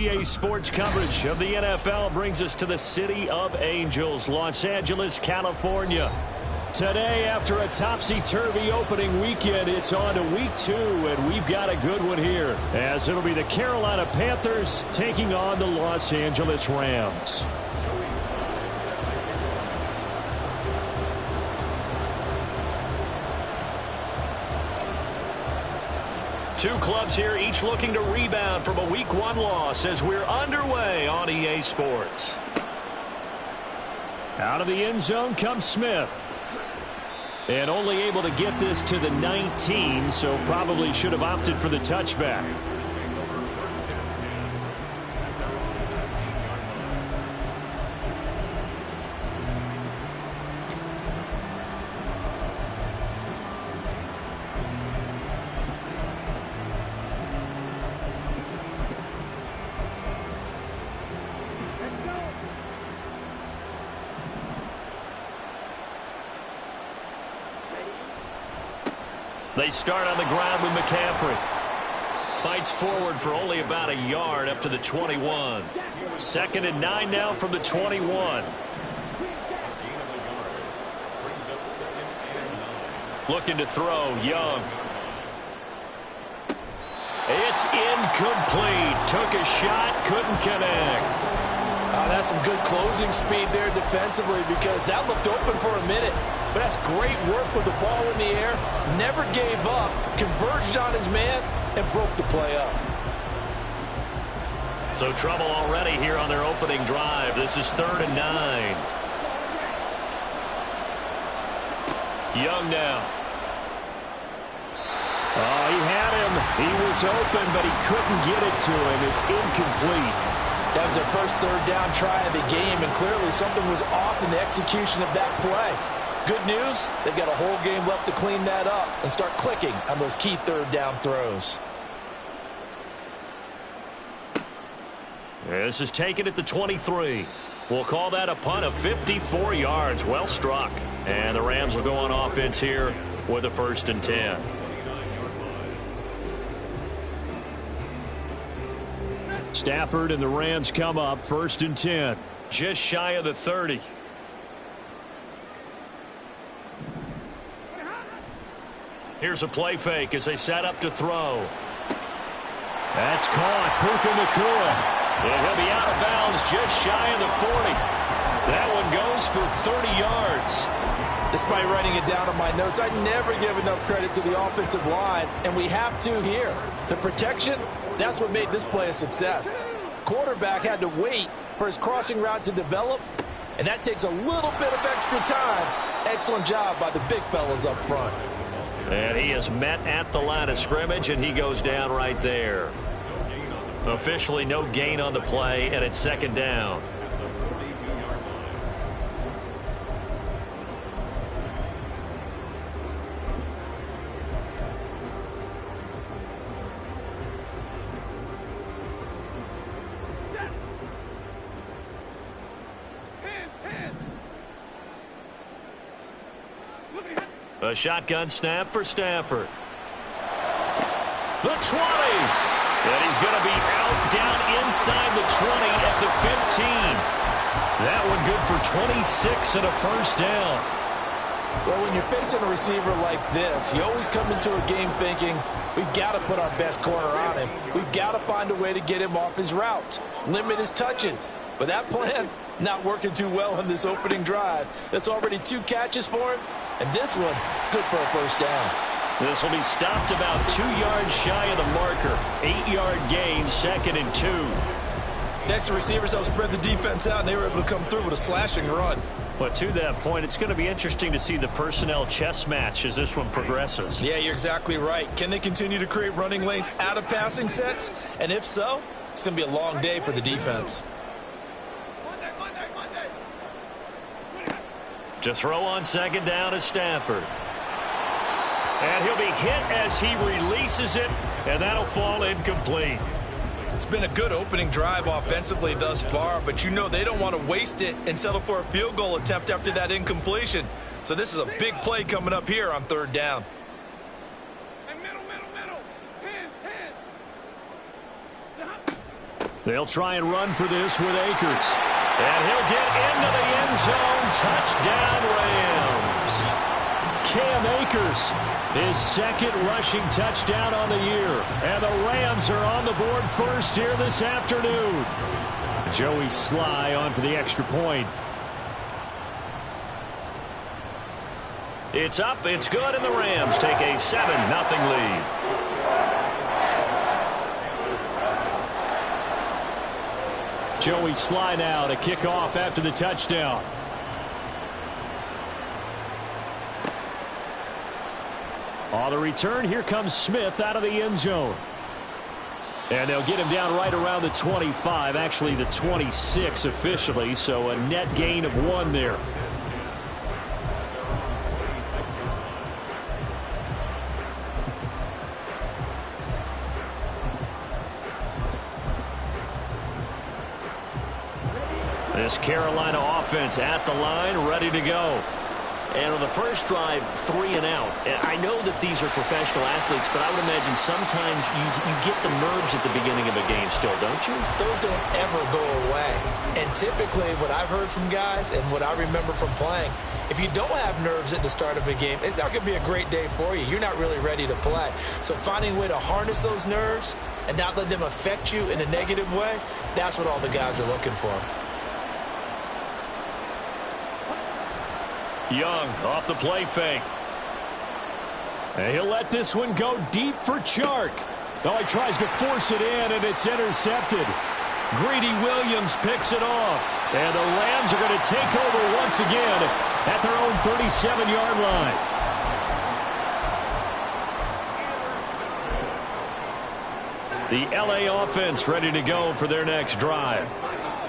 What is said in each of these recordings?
EA Sports coverage of the NFL brings us to the city of Angels, Los Angeles, California. Today, after a topsy-turvy opening weekend, it's on to week 2, and we've got a good one here, as it'll be the Carolina Panthers taking on the Los Angeles Rams. Two clubs here, each looking to rebound from a Week 1 loss as we're underway on EA Sports. Out of the end zone comes Smith. And only able to get this to the 19, so probably should have opted for the touchback. They start on the ground with McCaffrey. Fights forward for only about a yard up to the 21. 2nd and 9 now from the 21. Looking to throw, Young. It's incomplete. Took a shot, couldn't connect. That's some good closing speed there defensively, because that looked open for a minute. But that's great work with the ball in the air. Never gave up, converged on his man, and broke the play up. So trouble already here on their opening drive. This is 3rd and 9. Young now. Oh, he had him. He was open, but he couldn't get it to him. It's incomplete. That was their first 3rd down try of the game, and clearly something was off in the execution of that play. Good news, they've got a whole game left to clean that up and start clicking on those key 3rd down throws. This is taken at the 23. We'll call that a punt of 54 yards. Well struck. And the Rams will go on offense here with a 1st and 10. Stafford and the Rams come up 1st and 10. Just shy of the 30. Here's a play fake as they set up to throw. That's caught. Puka Nacua. And he'll be out of bounds just shy of the 40. That one goes for 30 yards. Despite writing it down on my notes, I never give enough credit to the offensive line, and we have to here. The protection, that's what made this play a success. Quarterback had to wait for his crossing route to develop, and that takes a little bit of extra time. Excellent job by the big fellas up front. And he is met at the line of scrimmage, and he goes down right there. Officially no gain on the play, and it's 2nd down. A shotgun snap for Stafford. The 20. And he's going to be out down inside the 20 at the 15. That one good for 26 and a 1st down. Well, when you're facing a receiver like this, you always come into a game thinking, we've got to put our best corner on him. We've got to find a way to get him off his route, limit his touches. But that plan, not working too well in this opening drive. That's already 2 catches for him. And this one, good for a 1st down. This will be stopped about 2 yards shy of the marker. 8-yard gain, 2nd and 2. Next, the receivers helped spread the defense out, and they were able to come through with a slashing run. But to that point, it's going to be interesting to see the personnel chess match as this one progresses. Yeah, you're exactly right. Can they continue to create running lanes out of passing sets? And if so, it's going to be a long day for the defense. To throw on 2nd down is Stafford. And he'll be hit as he releases it, and that'll fall incomplete. It's been a good opening drive offensively thus far, but you know they don't want to waste it and settle for a field goal attempt after that incompletion. So this is a big play coming up here on 3rd down. They'll try and run for this with Akers. And he'll get into the end zone. Touchdown, Rams. Cam Akers, his second rushing touchdown on the year. And the Rams are on the board first here this afternoon. Joey Sly on for the extra point. It's up, it's good, and the Rams take a 7-0 lead. Joey Sly now to kick off after the touchdown. On the return, here comes Smith out of the end zone. And they'll get him down right around the 25, actually the 26 officially, so a net gain of 1 there. This Carolina offense at the line, ready to go. And on the first drive, 3 and out. And I know that these are professional athletes, but I would imagine sometimes you get the nerves at the beginning of a game still, don't you? Those don't ever go away. And typically what I've heard from guys and what I remember from playing, if you don't have nerves at the start of a game, it's not going to be a great day for you. You're not really ready to play. So finding a way to harness those nerves and not let them affect you in a negative way, that's what all the guys are looking for. Young off the play fake. And he'll let this one go deep for Chark. Oh, he tries to force it in, and it's intercepted. Greedy Williams picks it off. And the Rams are going to take over once again at their own 37-yard line. The LA offense ready to go for their next drive.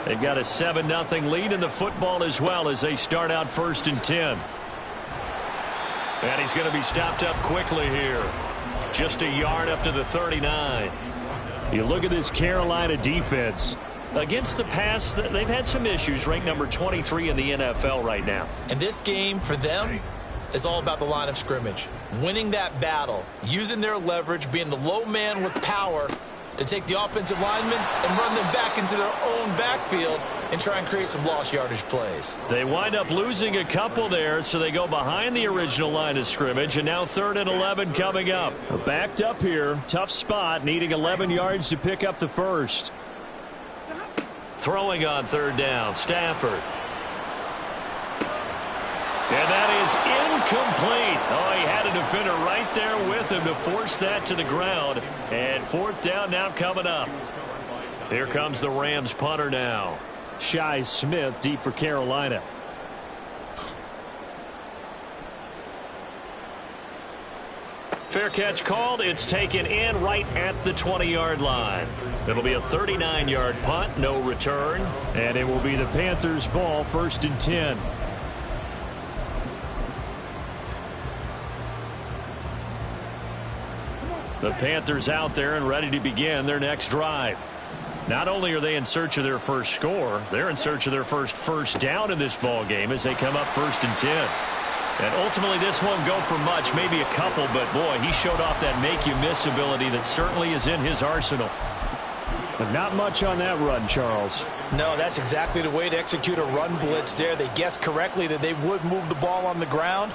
They've got a 7-0 lead in the football as well as they start out 1st and 10. And he's going to be stopped up quickly here. Just a yard up to the 39. You look at this Carolina defense. Against the pass, they've had some issues. Ranked number 23 in the NFL right now. And this game for them is all about the line of scrimmage. Winning that battle, using their leverage, being the low man with power to take the offensive linemen and run them back into their own backfield and try and create some lost yardage plays. They wind up losing a couple there, so they go behind the original line of scrimmage, and now 3rd and 11 coming up. Backed up here, tough spot, needing 11 yards to pick up the first. Throwing on 3rd down, Stafford. And that is incomplete. Oh, he had a defender right there with him to force that to the ground. And 4th down now coming up. Here comes the Rams punter now. Shi Smith deep for Carolina. Fair catch called. It's taken in right at the 20-yard line. It'll be a 39-yard punt, no return. And it will be the Panthers' ball, 1st and 10. The Panthers out there and ready to begin their next drive. Not only are they in search of their first score, they're in search of their first down in this ball game as they come up 1st and 10. And ultimately this won't go for much, maybe a couple, but boy, he showed off that make-you-miss ability that certainly is in his arsenal. But not much on that run, Charles. No, that's exactly the way to execute a run blitz there. They guessed correctly that they would move the ball on the ground,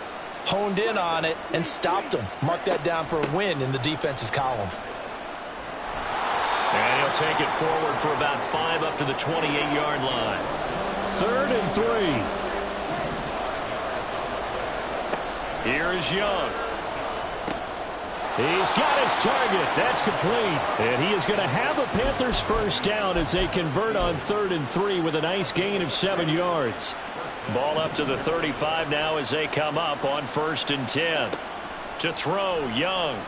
honed in on it, and stopped them. Mark that down for a win in the defense's column. And he'll take it forward for about 5 up to the 28-yard line. 3rd and 3. Here is Young. He's got his target. That's complete. And he is going to have a Panthers first down as they convert on 3rd and 3 with a nice gain of 7 yards. Ball up to the 35 now as they come up on 1st and 10. To throw, Young.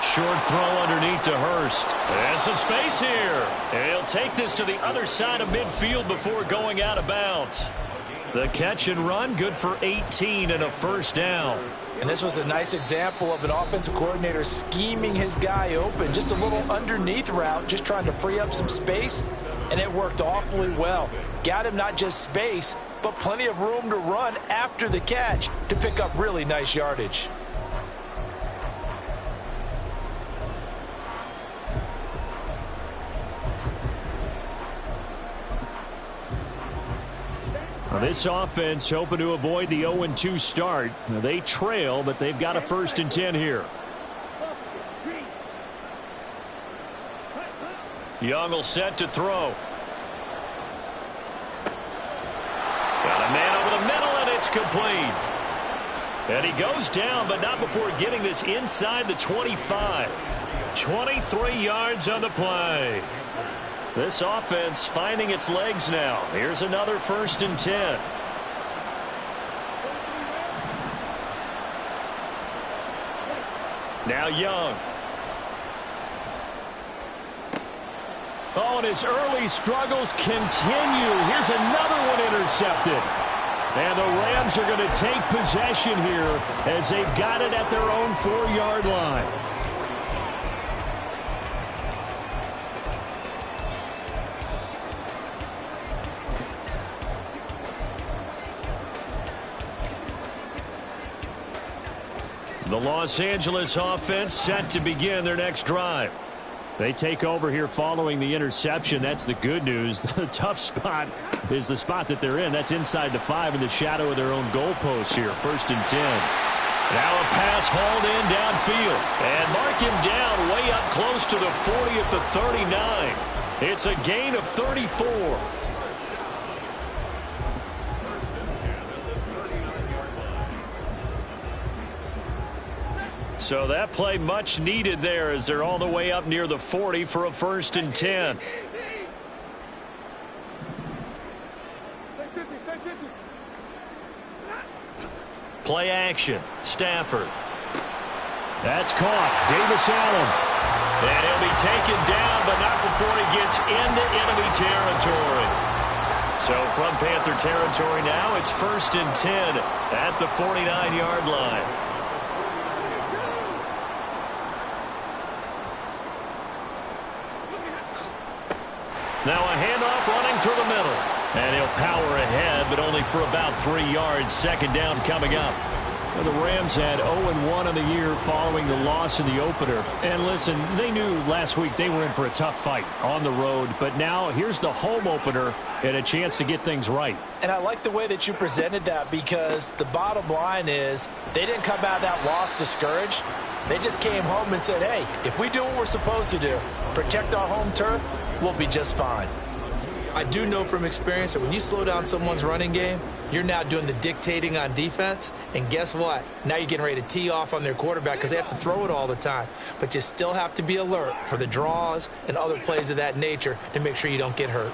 Short throw underneath to Hurst. And some space here. And he'll take this to the other side of midfield before going out of bounds. The catch and run, good for 18 and a first down. And this was a nice example of an offensive coordinator scheming his guy open. Just a little underneath route, just trying to free up some space, and it worked awfully well. Got him not just space, but plenty of room to run after the catch to pick up really nice yardage. This offense hoping to avoid the 0-2 start. They trail, but they've got a 1st and 10 here. Young will set to throw. Got a man over the middle, and it's complete. And he goes down, but not before getting this inside the 25. 23 yards on the play. This offense finding its legs now. Here's another 1st and 10. Now Young. Oh, and his early struggles continue. Here's another one intercepted. And the Rams are going to take possession here as they've got it at their own 4-yard line. The Los Angeles offense set to begin their next drive. They take over here following the interception. That's the good news. The tough spot is the spot that they're in. That's inside the 5 in the shadow of their own goalpost here. 1st and 10. Now a pass hauled in downfield. And mark him down way up close to the 40 at the 39. It's a gain of 34. So that play much needed there as they're all the way up near the 40 for a 1st and 10. Play action. Stafford. That's caught. Davis Allen. And he'll be taken down, but not before he gets into enemy territory. So from Panther territory now, it's 1st and 10 at the 49-yard line. Now a handoff running through the middle. And he'll power ahead, but only for about 3 yards. 2nd down coming up. Well, the Rams had 0-1 in the year following the loss in the opener. And listen, they knew last week they were in for a tough fight on the road. But now here's the home opener and a chance to get things right. And I like the way that you presented that, because the bottom line is they didn't come out of that loss discouraged. They just came home and said, hey, if we do what we're supposed to do, protect our home turf, we'll be just fine. I do know from experience that when you slow down someone's running game, you're now doing the dictating on defense. And guess what? Now you're getting ready to tee off on their quarterback because they have to throw it all the time. But you still have to be alert for the draws and other plays of that nature to make sure you don't get hurt.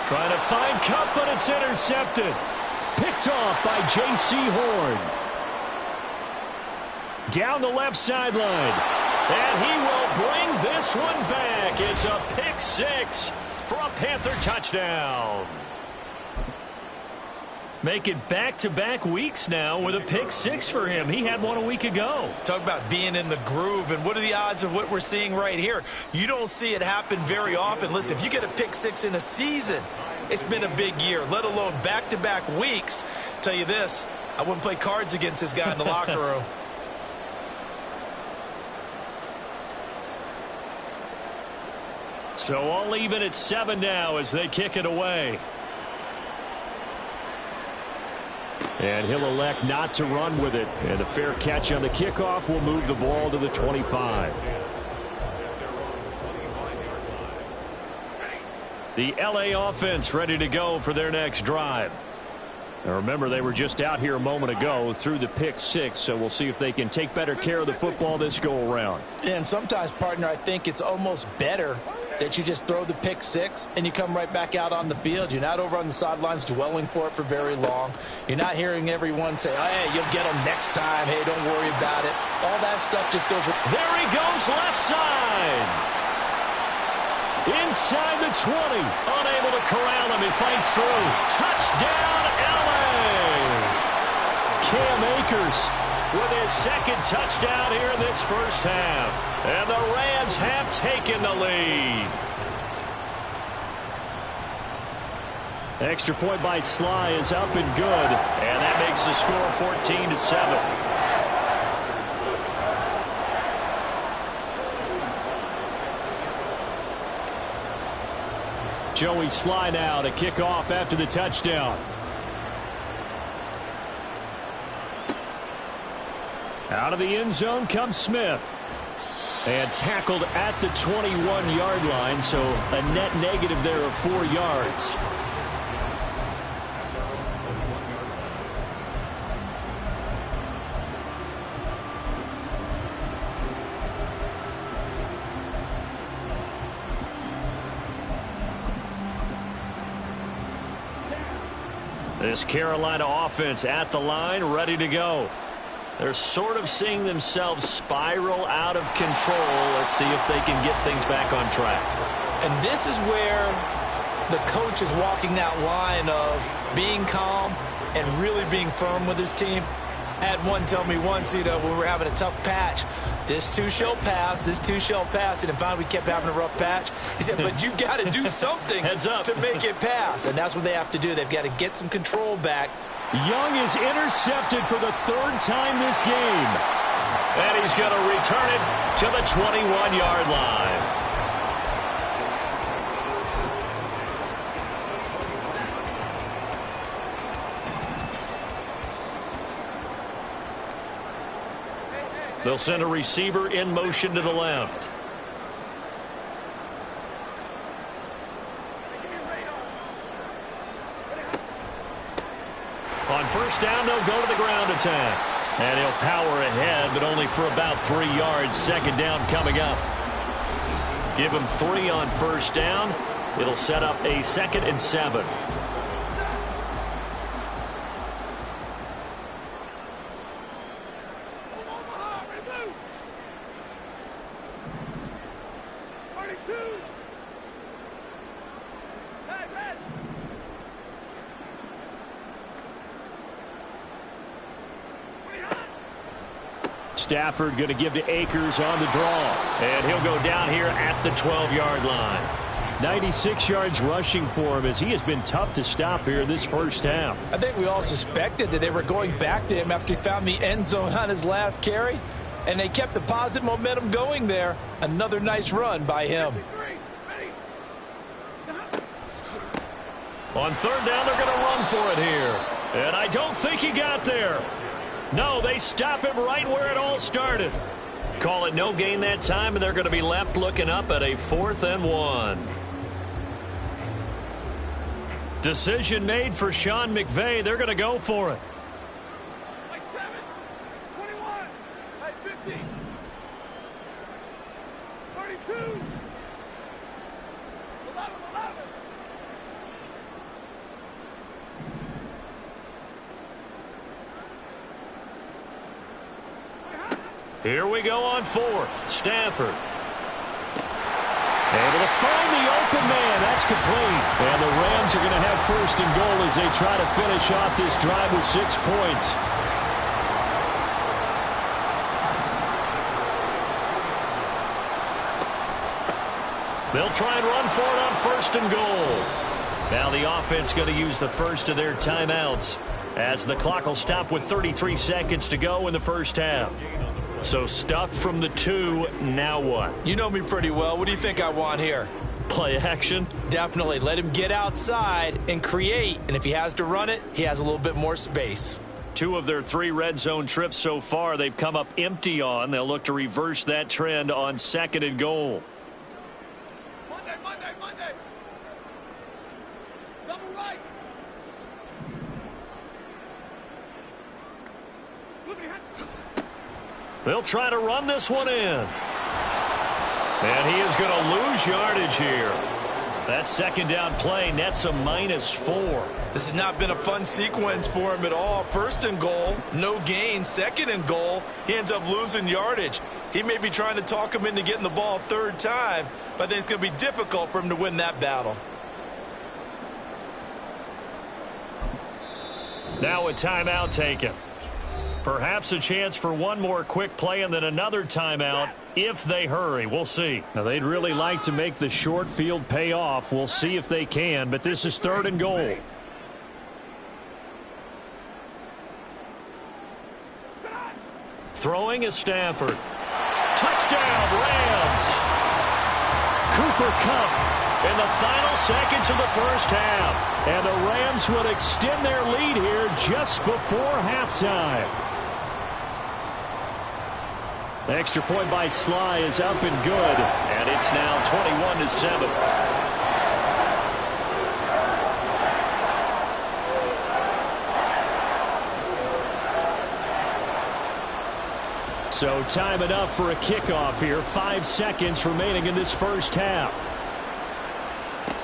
Trying to find Cup, but it's intercepted. Picked off by J.C. Horn. Down the left sideline. And he will bring this one back. It's a pick 6 for a Panther touchdown. Make it back-to-back weeks now with a pick 6 for him. He had one a week ago. Talk about being in the groove, and what are the odds of what we're seeing right here? You don't see it happen very often. Listen, if you get a pick 6 in a season, it's been a big year, let alone back-to-back weeks. Tell you this, I wouldn't play cards against this guy in the locker room. So all even at 7 now as they kick it away. And he'll elect not to run with it. And a fair catch on the kickoff will move the ball to the 25. The LA offense ready to go for their next drive. Now remember, they were just out here a moment ago through the pick 6, so we'll see if they can take better care of the football this go around. And sometimes, partner, I think it's almost better that you just throw the pick 6 and you come right back out on the field. You're not over on the sidelines dwelling for it for very long. You're not hearing everyone say, oh, hey, you'll get them next time. Hey, don't worry about it. All that stuff just goes. There he goes, left side. Inside the 20. Unable to corral him. He fights through. Touchdown, LA. Cam Akers with his 2nd touchdown here in this first half. And the Rams have taken the lead. Extra point by Sly is up and good. And that makes the score 14-7. Joey Sly now to kick off after the touchdown. Out of the end zone comes Smith. And tackled at the 21-yard line, so a net negative there of 4 yards. This Carolina offense at the line, ready to go. They're sort of seeing themselves spiral out of control. Let's see if they can get things back on track. And this is where the coach is walking that line of being calm and really being firm with his team. I had one tell me once, when we were having a tough patch, this too shall pass, this too shall pass. And finally we kept having a rough patch. He said, but you've got to do something to make it pass. And that's what they have to do. They've got to get some control back. Young is intercepted for the 3rd time this game. And he's going to return it to the 21-yard line. They'll send a receiver in motion to the left. On first down, they'll go to the ground attack. And he'll power ahead, but only for about 3 yards. Second down coming up. Give him 3 on first down. It'll set up a 2nd and 7. Stafford going to give to Akers on the draw. And he'll go down here at the 12-yard line. 96 yards rushing for him as he has been tough to stop here this first half. I think we all suspected that they were going back to him after he found the end zone on his last carry. And they kept the positive momentum going there. Another nice run by him. On third down, they're going to run for it here. And I don't think he got there. No, they stop him right where it all started. Call it no gain that time, and they're going to be left looking up at a 4th and 1. Decision made for Sean McVay. They're going to go for it. 7, 21, 50, 32, 11, 11. Here we go on 4th. Stafford. Able to find the open man. That's complete. And the Rams are going to have 1st and goal as they try to finish off this drive with 6 points. They'll try and run for it on 1st and goal. Now the offense going to use the first of their timeouts as the clock will stop with 33 seconds to go in the first half. So stuffed from the 2, now what? You know me pretty well. What do you think I want here? Play action? Definitely. Let him get outside and create. And if he has to run it, he has a little bit more space. 2 of their 3 red zone trips so far they've come up empty on. They'll look to reverse that trend on 2nd and goal. Monday. Double right. They'll try to run this one in. And he is going to lose yardage here. That 2nd down play nets a -4. This has not been a fun sequence for him at all. 1st and goal, no gain. 2nd and goal, he ends up losing yardage. He may be trying to talk him into getting the ball 3rd time, but I think it's going to be difficult for him to win that battle. Now a timeout taken. Perhaps a chance for one more quick play and then another timeout if they hurry. We'll see. Now, they'd really like to make the short field pay off. We'll see if they can, but this is 3rd and goal. Throwing is Stafford. Touchdown, Rams. Cooper Kupp in the final seconds of the first half. And the Rams would extend their lead here just before halftime. The extra point by Sly is up and good. And it's now 21-7. So time enough for a kickoff here. 5 seconds remaining in this first half.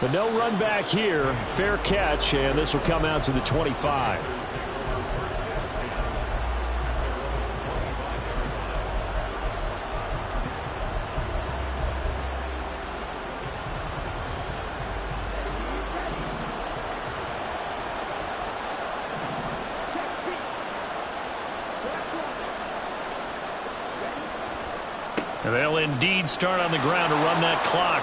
But no run back here. Fair catch, and this will come out to the 25. And they'll indeed start on the ground to run that clock.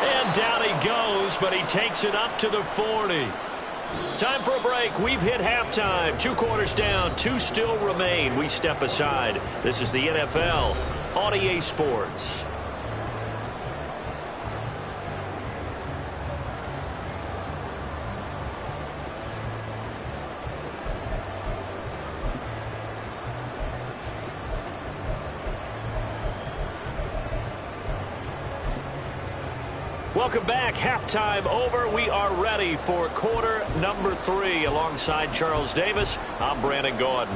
And down he goes, but he takes it up to the 40. Time for a break. We've hit halftime. 2 quarters down, 2 still remain. We step aside. This is the NFL on EA Sports. Welcome back. Halftime over. We are ready for quarter number 3. Alongside Charles Davis, I'm Brandon Gordon.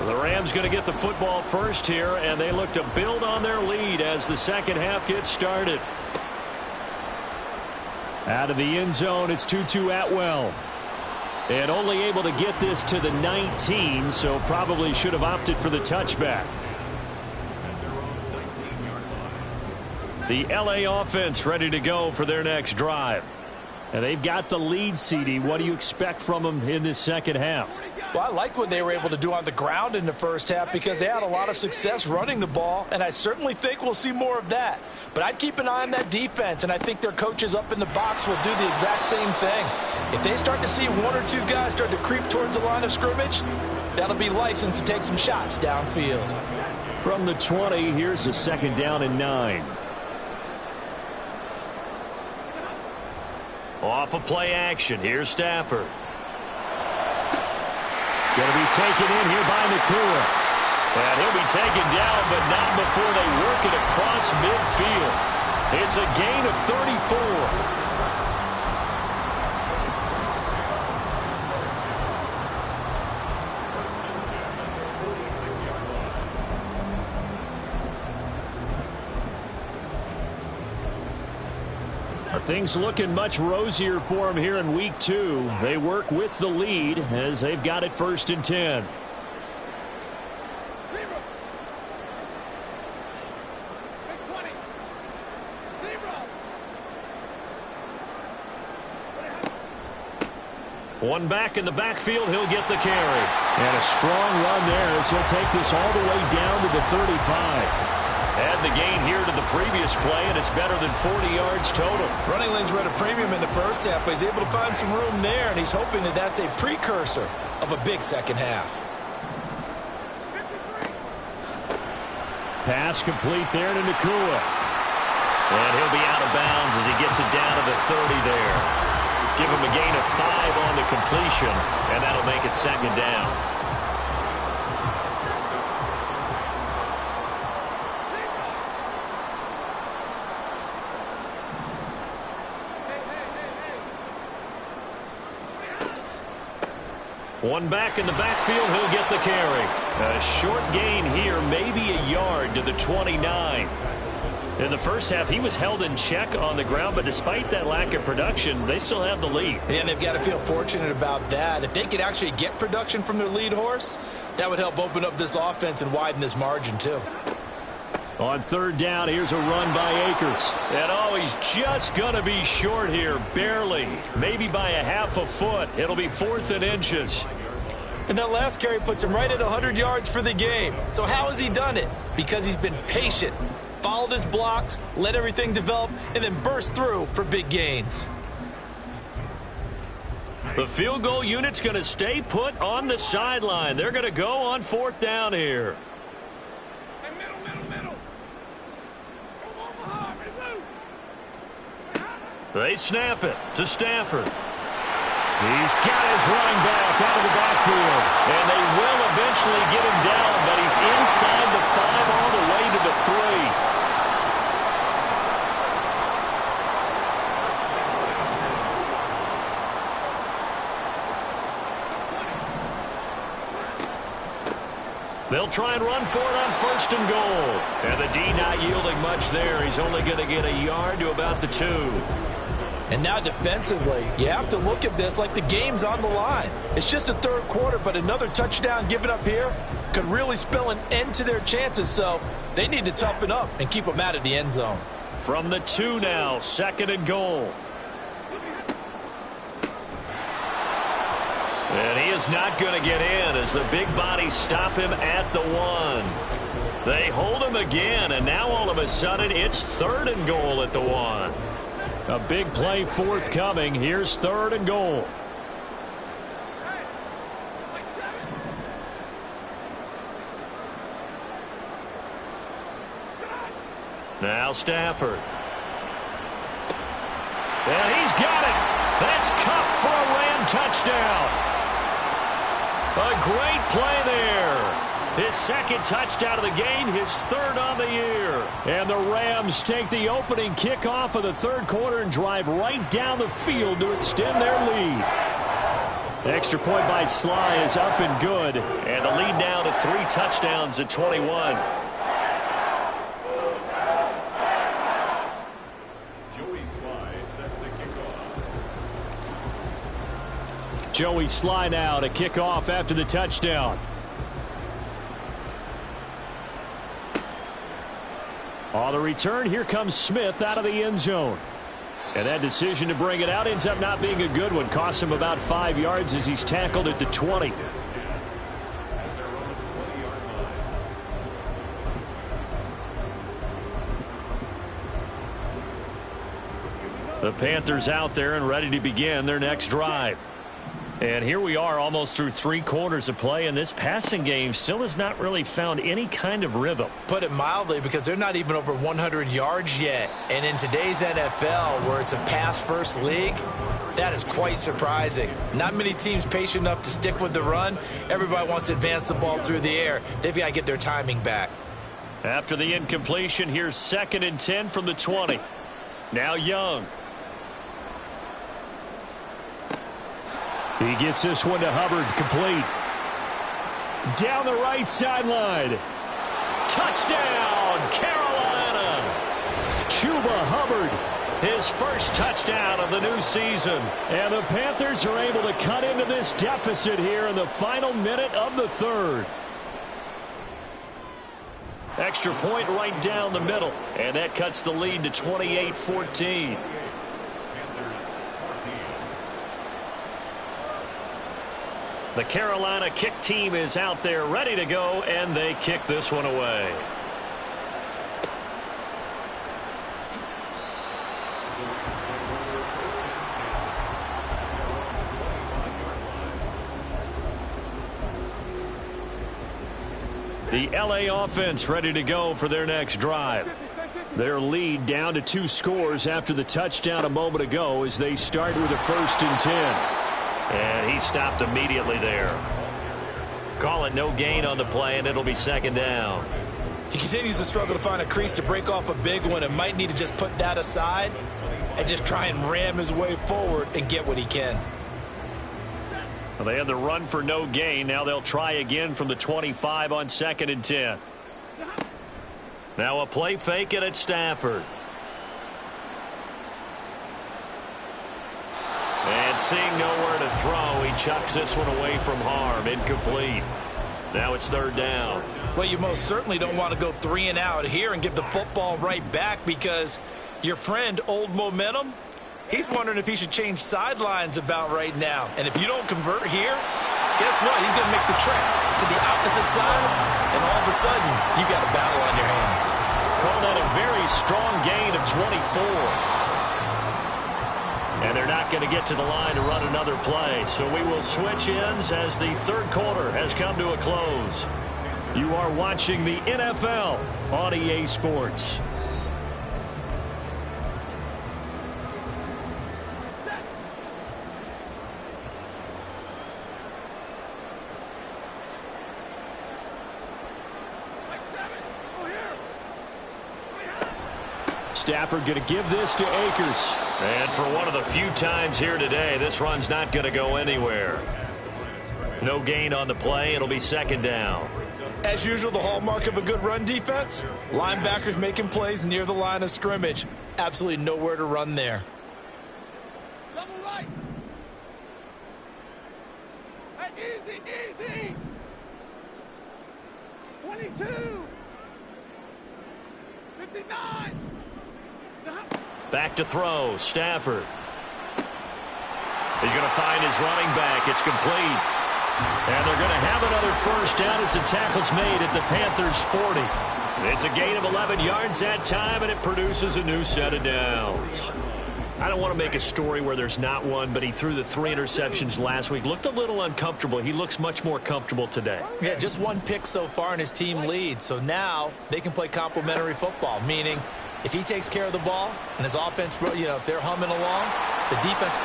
The Rams going to get the football first here, and they look to build on their lead as the second half gets started. Out of the end zone, it's Tutu Atwell. And only able to get this to the 19, so probably should have opted for the touchback. The LA offense ready to go for their next drive. And they've got the lead, CD. What do you expect from them in this second half? Well, I like what they were able to do on the ground in the first half because they had a lot of success running the ball, and I certainly think we'll see more of that. But I'd keep an eye on that defense, and I think their coaches up in the box will do the exact same thing. If they start to see 1 or 2 guys start to creep towards the line of scrimmage, that'll be licensed to take some shots downfield. From the 20, here's a 2nd down and 9. Off of play action. Here's Stafford. Going to be taken in here by Nakua. And he'll be taken down, but not before they work it across midfield. It's a gain of 34. Things looking much rosier for them here in week 2. They work with the lead as they've got it 1st and 10. One back in the backfield, he'll get the carry. And a strong run there as he'll take this all the way down to the 35. Add the gain here to the previous play, and it's better than 40 yards total. Running lanes were at a premium in the first half, but he's able to find some room there, and he's hoping that that's a precursor of a big second half. Pass complete there to Nakua. And he'll be out of bounds as he gets it down to the 30 there. Give him a gain of 5 on the completion, and that'll make it 2nd down. One back in the backfield, he'll get the carry. A short gain here, maybe a yard to the 29. In the first half, he was held in check on the ground, but despite that lack of production, they still have the lead. And they've got to feel fortunate about that. If they could actually get production from their lead horse, that would help open up this offense and widen this margin too. On 3rd down, here's a run by Akers. And oh, he's just going to be short here, barely. Maybe by a half a foot. It'll be 4th and inches. And that last carry puts him right at 100 yards for the game. So how has he done it? Because he's been patient, followed his blocks, let everything develop, and then burst through for big gains. The field goal unit's going to stay put on the sideline. They're going to go on 4th down here. They snap it to Stafford. He's got his running back out of the backfield. And they will eventually get him down, but he's inside the 5 all the way to the 3. They'll try and run for it on 1st and goal. And the D not yielding much there. He's only going to get a yard to about the 2. And now defensively, you have to look at this like the game's on the line. It's just the 3rd quarter, but another touchdown given up here could really spell an end to their chances. So they need to toughen up and keep them out of the end zone. From the 2 now, 2nd and goal. And he is not going to get in as the big bodies stop him at the 1. They hold him again, and now all of a sudden it's 3rd and goal at the 1. A big play forthcoming. Here's 3rd and goal. Now Stafford. And he's got it. That's Cup for a Ram touchdown. A great play there. His 2nd touchdown of the game, his 3rd on the year. And the Rams take the opening kickoff of the 3rd quarter and drive right down the field to extend their lead. Extra point by Sly is up and good. And the lead now to 3 touchdowns at 21. Joey Sly now to kick off after the touchdown. On the return, here comes Smith out of the end zone. And that decision to bring it out ends up not being a good one. Costs him about 5 yards as he's tackled at the 20. The Panthers out there and ready to begin their next drive. And here we are almost through 3 quarters of play, and this passing game still has not really found any kind of rhythm. Put it mildly, because they're not even over 100 yards yet. And in today's NFL, where it's a pass-first league, that is quite surprising. Not many teams patient enough to stick with the run. Everybody wants to advance the ball through the air. They've got to get their timing back. After the incompletion, here's 2nd and 10 from the 20. Now Young. He gets this one to Hubbard, complete. Down the right sideline. Touchdown, Carolina. Chuba Hubbard. His first touchdown of the new season. And the Panthers are able to cut into this deficit here in the final minute of the 3rd. Extra point right down the middle. And that cuts the lead to 28-14. The Carolina kick team is out there ready to go, and they kick this one away. The LA offense ready to go for their next drive. Their lead down to 2 scores after the touchdown a moment ago as they start with a 1st and 10. And he stopped immediately there. Call it no gain on the play, and it'll be 2nd down. He continues to struggle to find a crease to break off a big one and might need to just put that aside and just try and ram his way forward and get what he can. Well, they had the run for no gain. Now they'll try again from the 25 on 2nd and 10. Now a play fake it at Stafford. And seeing nowhere to throw, he chucks this one away from harm. Incomplete. Now it's 3rd down. Well, you most certainly don't want to go 3 and out here and give the football right back, because your friend, Old Momentum, he's wondering if he should change sidelines about right now. And if you don't convert here, guess what? He's going to make the trek to the opposite side, and all of a sudden, you got a battle on your hands. Called out a very strong gain of 24. And they're not going to get to the line to run another play. So we will switch ends as the 3rd quarter has come to a close. You are watching the NFL on EA Sports. Stafford going to give this to Akers. And for one of the few times here today, this run's not going to go anywhere. No gain on the play. It'll be second down. As usual, the hallmark of a good run defense, linebackers making plays near the line of scrimmage. Absolutely nowhere to run there. Double right. Hey, easy. 22. 59. Stop. Back to throw. Stafford. He's going to find his running back. It's complete. And they're going to have another first down as the tackle's made at the Panthers' 40. It's a gain of 11 yards that time, and it produces a new set of downs. I don't want to make a story where there's not one, but he threw the 3 interceptions last week. Looked a little uncomfortable. He looks much more comfortable today. Yeah, just one pick so far, and his team leads. So now they can play complementary football, meaning if he takes care of the ball and his offense, if they're humming along, the defense.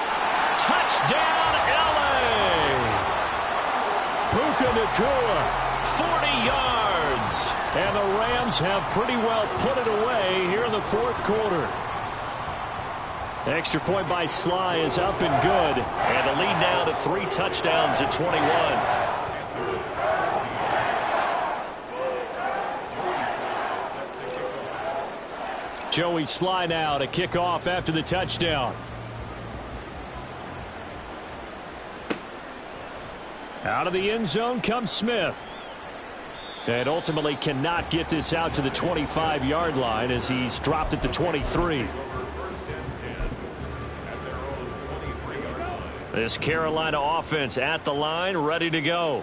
Touchdown, L.A. Puka Nacua, 40 yards. and the Rams have pretty well put it away here in the fourth quarter. Extra point by Sly is up and good. And the lead now to 3 touchdowns at 21. Joey Sly now to kick off after the touchdown. Out of the end zone comes Smith. And ultimately cannot get this out to the 25-yard line as he's dropped at the 23. This Carolina offense at the line, ready to go.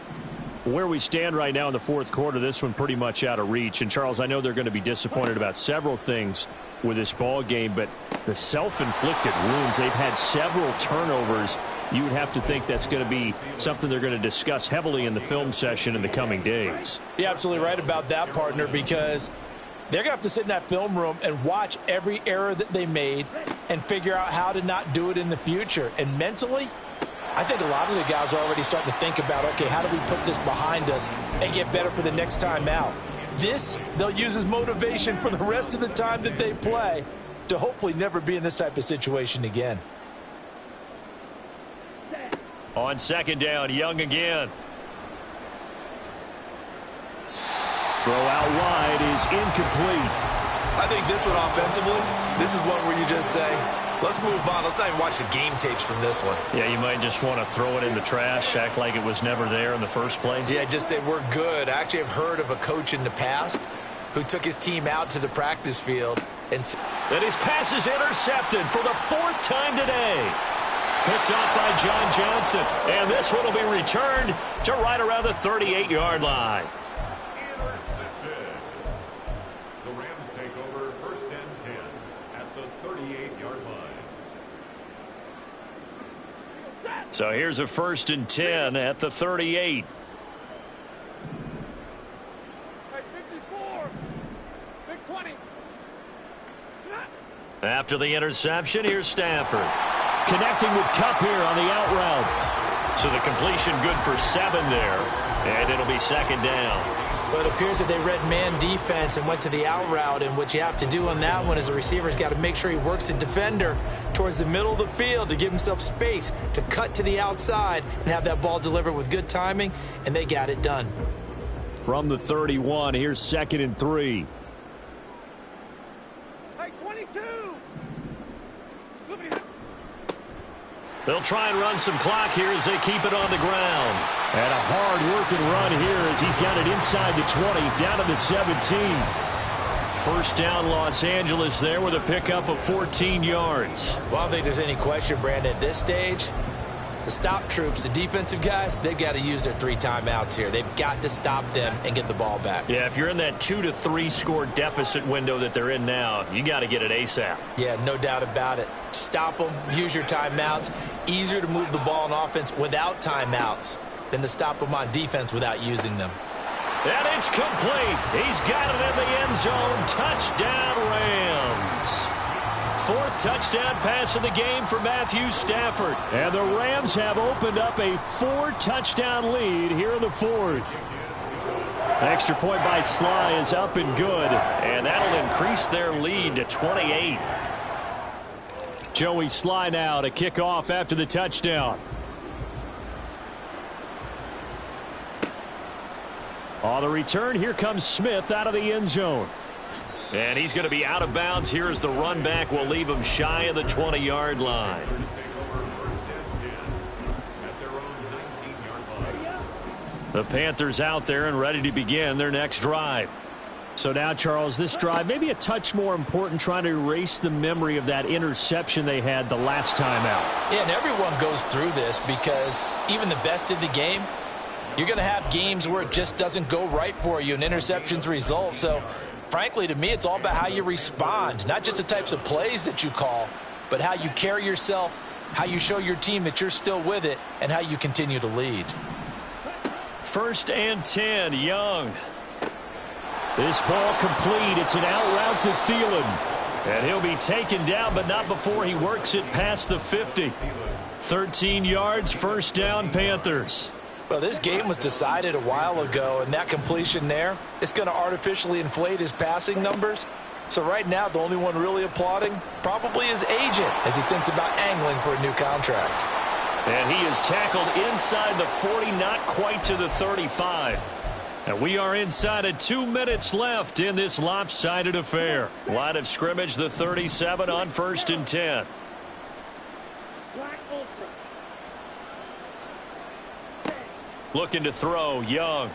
Where we stand right now in the fourth quarter, this one pretty much out of reach. And, Charles, I know they're going to be disappointed about several things with this ball game, but the self-inflicted wounds, they've had several turnovers. You would have to think that's going to be something they're going to discuss heavily in the film session in the coming days. You're absolutely right about that, partner, because they're going to have to sit in that film room and watch every error that they made and figure out how to not do it in the future. And mentally, I think a lot of the guys are already starting to think about, okay, how do we put this behind us and get better for the next time out? This, they'll use as motivation for the rest of the time that they play to hopefully never be in this type of situation again. On second down, Young again. Throw out wide is incomplete. I think this one offensively, this is one where you just say, let's move on. Let's not even watch the game tapes from this one. Yeah, you might just want to throw it in the trash, act like it was never there in the first place. Yeah, just say we're good. I actually have heard of a coach in the past who took his team out to the practice field and his pass is intercepted for the 4th time today. Picked off by John Johnson. And this one will be returned to right around the 38-yard line. Intercepted. The Rams take over 1st and 10 at the 38-yard line. So here's a 1st and 10 at the 38. Hey, 54. Big 20. After the interception, here's Stafford. Connecting with Kupp here on the out route. So the completion good for 7 there. And it'll be 2nd down. But it appears that they read man defense and went to the out route. And what you have to do on that one is the receiver's got to make sure he works the defender towards the middle of the field to give himself space to cut to the outside and have that ball delivered with good timing. And they got it done. From the 31, here's 2nd and 3. Hey, 22. They'll try and run some clock here as they keep it on the ground. And a hard-working run here as he's got it inside the 20, down to the 17. First down, Los Angeles there with a pickup of 14 yards. Well, I don't think there's any question, Brandon, at this stage. The stop troops, the defensive guys, they've got to use their 3 timeouts here. They've got to stop them and get the ball back. Yeah, if you're in that 2 to 3 score deficit window that they're in now, you got to get it ASAP. Yeah, no doubt about it. Stop them, use your timeouts. Easier to move the ball on offense without timeouts than to stop them on defense without using them. And it's complete. He's got it in the end zone. Touchdown, Rams. 4th touchdown pass of the game for Matthew Stafford. And the Rams have opened up a 4-touchdown lead here in the 4th. Extra point by Sly is up and good, and that'll increase their lead to 28. Joey Sly now to kick off after the touchdown. On the return, here comes Smith out of the end zone. And he's going to be out of bounds here as the run back will leave him shy of the 20-yard line. The Panthers out there and ready to begin their next drive. So now, Charles, this drive maybe a touch more important, trying to erase the memory of that interception they had the last time out. Yeah, and everyone goes through this because even the best in the game, you're going to have games where it just doesn't go right for you and interceptions result. So, frankly, to me, it's all about how you respond, not just the types of plays that you call, but how you carry yourself, how you show your team that you're still with it, and how you continue to lead. 1st and 10, Young. This ball complete. It's an out route to Thielen. And he'll be taken down, but not before he works it past the 50. 13 yards, 1st down, Panthers. Well, this game was decided a while ago, and that completion there, it's going to artificially inflate his passing numbers. So right now, the only one really applauding probably his agent as he thinks about angling for a new contract. And he is tackled inside the 40, not quite to the 35. And we are inside of 2 minutes left in this lopsided affair. Line of scrimmage, the 37 on 1st and 10. Looking to throw, Young.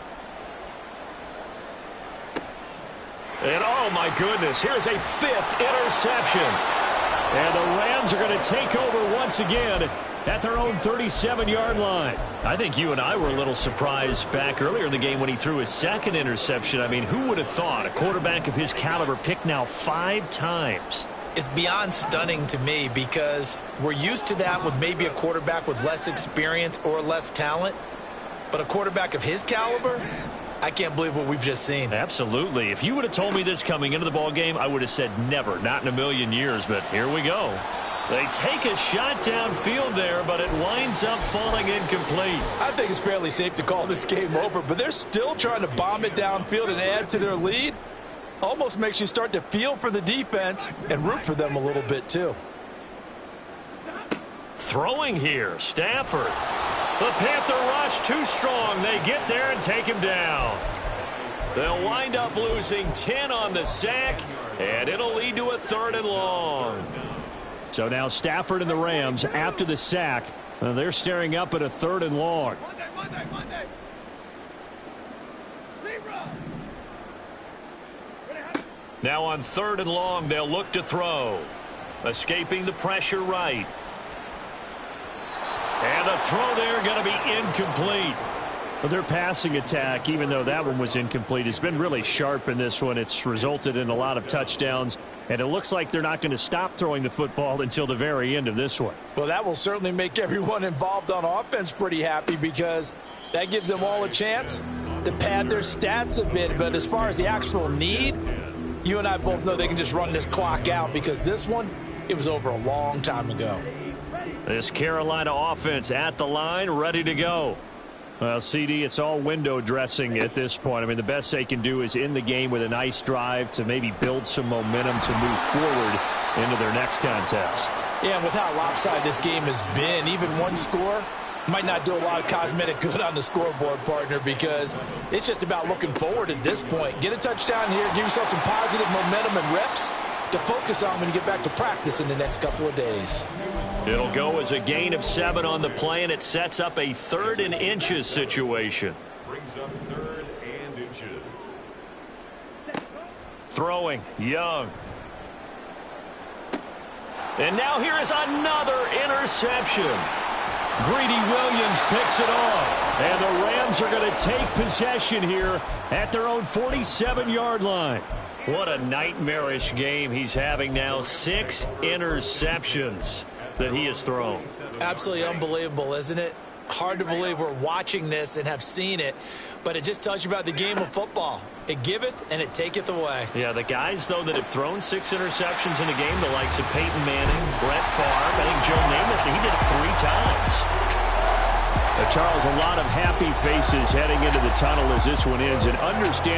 And oh my goodness, here's a 5th interception. And the Rams are going to take over once again at their own 37-yard line. I think you and I were a little surprised back earlier in the game when he threw his 2nd interception. I mean, who would have thought a quarterback of his caliber picked now 5 times? It's beyond stunning to me because we're used to that with maybe a quarterback with less experience or less talent. But a quarterback of his caliber, I can't believe what we've just seen. Absolutely. If you would have told me this coming into the ball game, I would have said never, not in a million years. But here we go. They take a shot downfield there, but it winds up falling incomplete. I think it's fairly safe to call this game over, but they're still trying to bomb it downfield and add to their lead. Almost makes you start to feel for the defense and root for them a little bit too. Throwing here, Stafford. The Panther rush too strong. They get there and take him down. They'll wind up losing 10 on the sack, and it'll lead to a 3rd and long. So now Stafford and the Rams, after the sack, they're staring up at a 3rd and long. Monday. Now on 3rd and long, they'll look to throw. Escaping the pressure right. And the throw there going to be incomplete. But their passing attack, even though that one was incomplete, has been really sharp in this one. It's resulted in a lot of touchdowns. And it looks like they're not going to stop throwing the football until the very end of this one. Well, that will certainly make everyone involved on offense pretty happy because that gives them all a chance to pad their stats a bit. But as far as the actual need, you and I both know they can just run this clock out because this one, it was over a long time ago. This Carolina offense at the line, ready to go. Well, CD, it's all window dressing at this point. I mean, the best they can do is end the game with a nice drive to maybe build some momentum to move forward into their next contest. Yeah, and with how lopsided this game has been, even one score might not do a lot of cosmetic good on the scoreboard, partner, because it's just about looking forward at this point. Get a touchdown here, give yourself some positive momentum and reps to focus on when you get back to practice in the next couple of days. It'll go as a gain of 7 on the play, and it sets up a 3rd and inches situation. Brings up 3rd and inches. Throwing, Young. And now here is another interception. Greedy Williams picks it off. And the Rams are going to take possession here at their own 47-yard line. What a nightmarish game he's having now. 6 interceptions that he has thrown. Absolutely unbelievable, isn't it? Hard to believe we're watching this and have seen it, but it just tells you about the game of football. It giveth and it taketh away. Yeah, the guys, though, that have thrown 6 interceptions in a game, the likes of Peyton Manning, Brett Favre, I think Joe Namath, he did it 3 times. A Charles, a lot of happy faces heading into the tunnel as this one ends, and understandable.